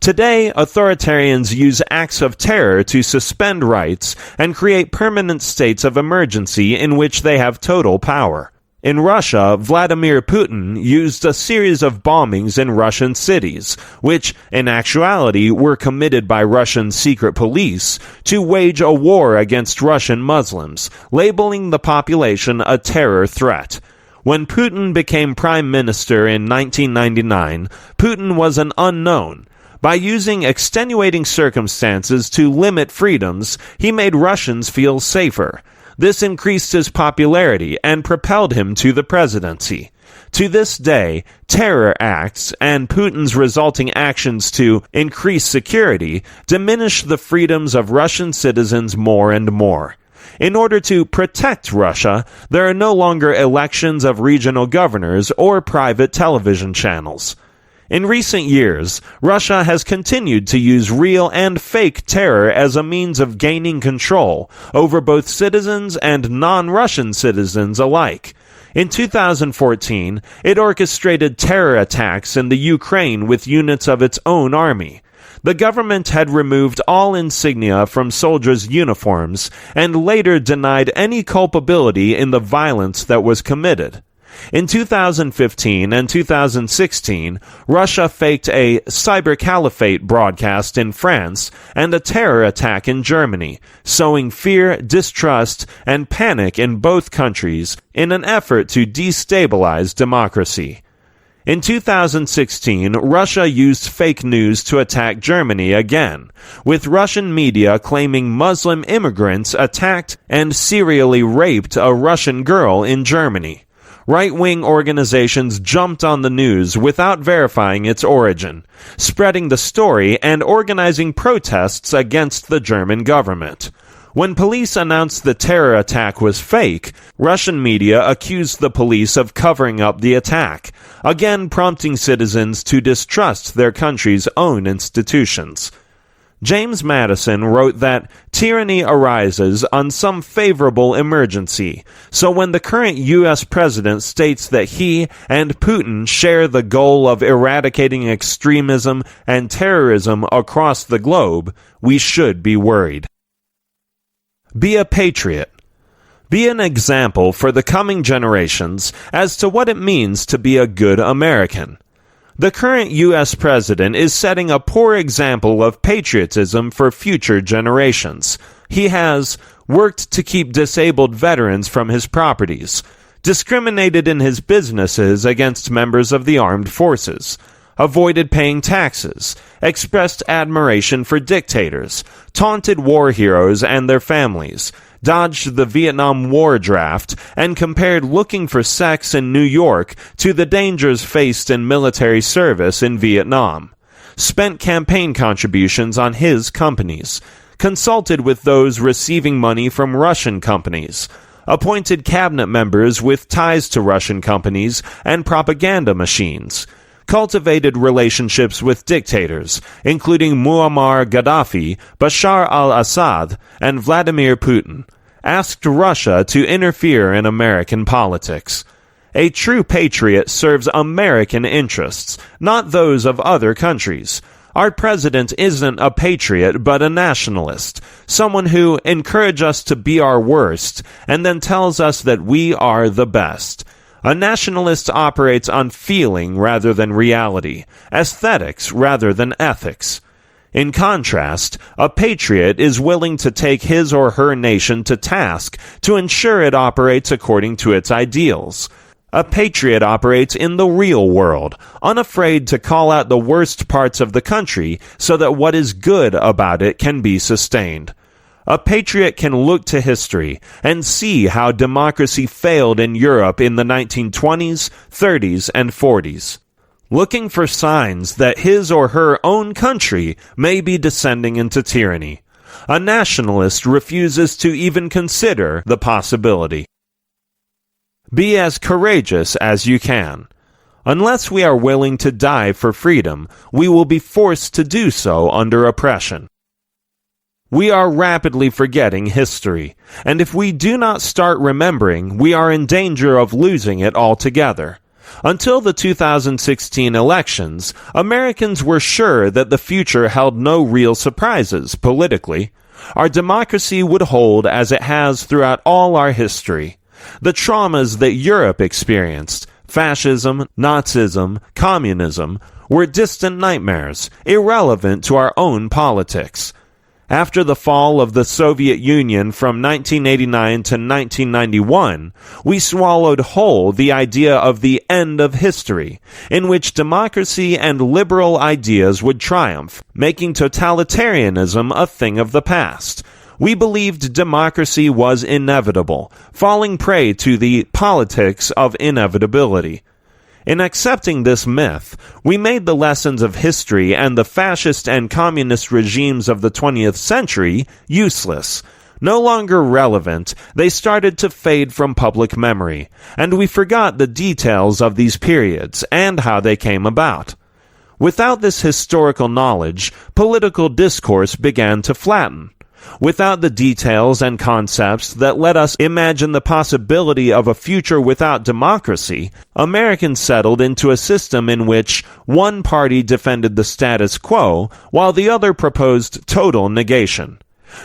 Today, authoritarians use acts of terror to suspend rights and create permanent states of emergency in which they have total power. In Russia, Vladimir Putin used a series of bombings in Russian cities, which, in actuality, were committed by Russian secret police, to wage a war against Russian Muslims, labeling the population a terror threat. When Putin became prime minister in 1999, Putin was an unknown. By using extenuating circumstances to limit freedoms, he made Russians feel safer. This increased his popularity and propelled him to the presidency. To this day, terror acts and Putin's resulting actions to increase security diminish the freedoms of Russian citizens more and more. In order to protect Russia, there are no longer elections of regional governors or private television channels. In recent years, Russia has continued to use real and fake terror as a means of gaining control over both citizens and non-Russian citizens alike. In 2014, it orchestrated terror attacks in the Ukraine with units of its own army. The government had removed all insignia from soldiers' uniforms and later denied any culpability in the violence that was committed. In 2015 and 2016, Russia faked a cyber caliphate broadcast in France and a terror attack in Germany, sowing fear, distrust, and panic in both countries in an effort to destabilize democracy. In 2016, Russia used fake news to attack Germany again, with Russian media claiming Muslim immigrants attacked and serially raped a Russian girl in Germany. Right-wing organizations jumped on the news without verifying its origin, spreading the story and organizing protests against the German government. When police announced the terror attack was fake, Russian media accused the police of covering up the attack, again prompting citizens to distrust their country's own institutions. James Madison wrote that tyranny arises on some favorable emergency, so when the current U.S. president states that he and Putin share the goal of eradicating extremism and terrorism across the globe, we should be worried. Be a patriot. Be an example for the coming generations as to what it means to be a good American. The current U.S. president is setting a poor example of patriotism for future generations. He has worked to keep disabled veterans from his properties, discriminated in his businesses against members of the armed forces, avoided paying taxes, expressed admiration for dictators, taunted war heroes and their families, dodged the Vietnam War draft, and compared looking for sex in New York to the dangers faced in military service in Vietnam, spent campaign contributions on his companies, consulted with those receiving money from Russian companies, appointed cabinet members with ties to Russian companies and propaganda machines, cultivated relationships with dictators, including Muammar Gaddafi, Bashar al-Assad, and Vladimir Putin, asked Russia to interfere in American politics. A true patriot serves American interests, not those of other countries. Our president isn't a patriot, but a nationalist, someone who encourages us to be our worst and then tells us that we are the best. A nationalist operates on feeling rather than reality, aesthetics rather than ethics. In contrast, a patriot is willing to take his or her nation to task to ensure it operates according to its ideals. A patriot operates in the real world, unafraid to call out the worst parts of the country so that what is good about it can be sustained. A patriot can look to history and see how democracy failed in Europe in the 1920s, 30s, and 40s, looking for signs that his or her own country may be descending into tyranny. A nationalist refuses to even consider the possibility. Be as courageous as you can. Unless we are willing to die for freedom, we will be forced to do so under oppression. We are rapidly forgetting history, and if we do not start remembering, we are in danger of losing it altogether. Until the 2016 elections, Americans were sure that the future held no real surprises politically. Our democracy would hold as it has throughout all our history. The traumas that Europe experienced, fascism, Nazism, communism, were distant nightmares, irrelevant to our own politics. After the fall of the Soviet Union from 1989 to 1991, we swallowed whole the idea of the end of history, in which democracy and liberal ideas would triumph, making totalitarianism a thing of the past. We believed democracy was inevitable, falling prey to the politics of inevitability. In accepting this myth, we made the lessons of history and the fascist and communist regimes of the 20th century useless. No longer relevant, they started to fade from public memory, and we forgot the details of these periods and how they came about. Without this historical knowledge, political discourse began to flatten. Without the details and concepts that let us imagine the possibility of a future without democracy, Americans settled into a system in which one party defended the status quo while the other proposed total negation.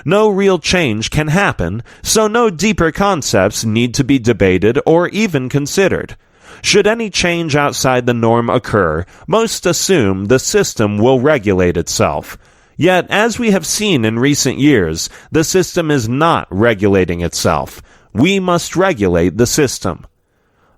No real change can happen, so no deeper concepts need to be debated or even considered. Should any change outside the norm occur, most assume the system will regulate itself. Yet, as we have seen in recent years, the system is not regulating itself. We must regulate the system.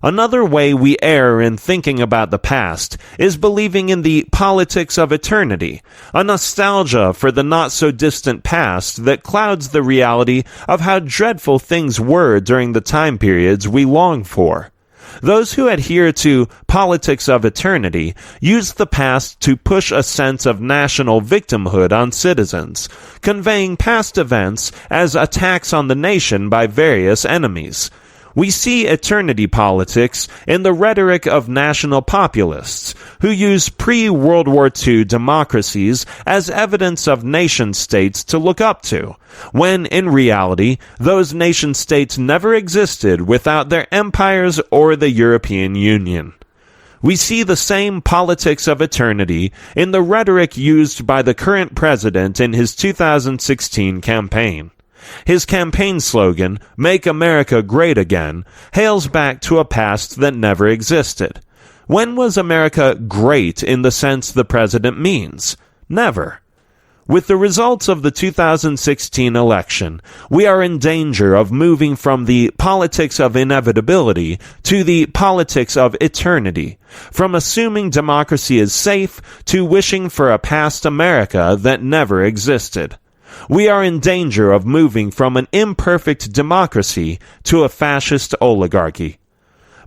Another way we err in thinking about the past is believing in the politics of eternity, a nostalgia for the not-so-distant past that clouds the reality of how dreadful things were during the time periods we long for. Those who adhere to politics of eternity use the past to push a sense of national victimhood on citizens, conveying past events as attacks on the nation by various enemies. We see eternity politics in the rhetoric of national populists, who use pre-World War II democracies as evidence of nation-states to look up to, when in reality, those nation-states never existed without their empires or the European Union. We see the same politics of eternity in the rhetoric used by the current president in his 2016 campaign. His campaign slogan, "Make America Great Again," hails back to a past that never existed. When was America great in the sense the president means? Never. With the results of the 2016 election, we are in danger of moving from the politics of inevitability to the politics of eternity, from assuming democracy is safe to wishing for a past America that never existed. We are in danger of moving from an imperfect democracy to a fascist oligarchy.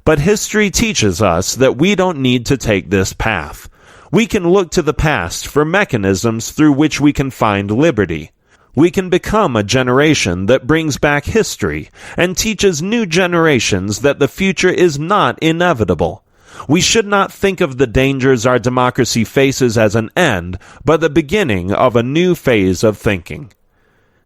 But history teaches us that we don't need to take this path. We can look to the past for mechanisms through which we can find liberty. We can become a generation that brings back history and teaches new generations that the future is not inevitable. We should not think of the dangers our democracy faces as an end, but the beginning of a new phase of thinking.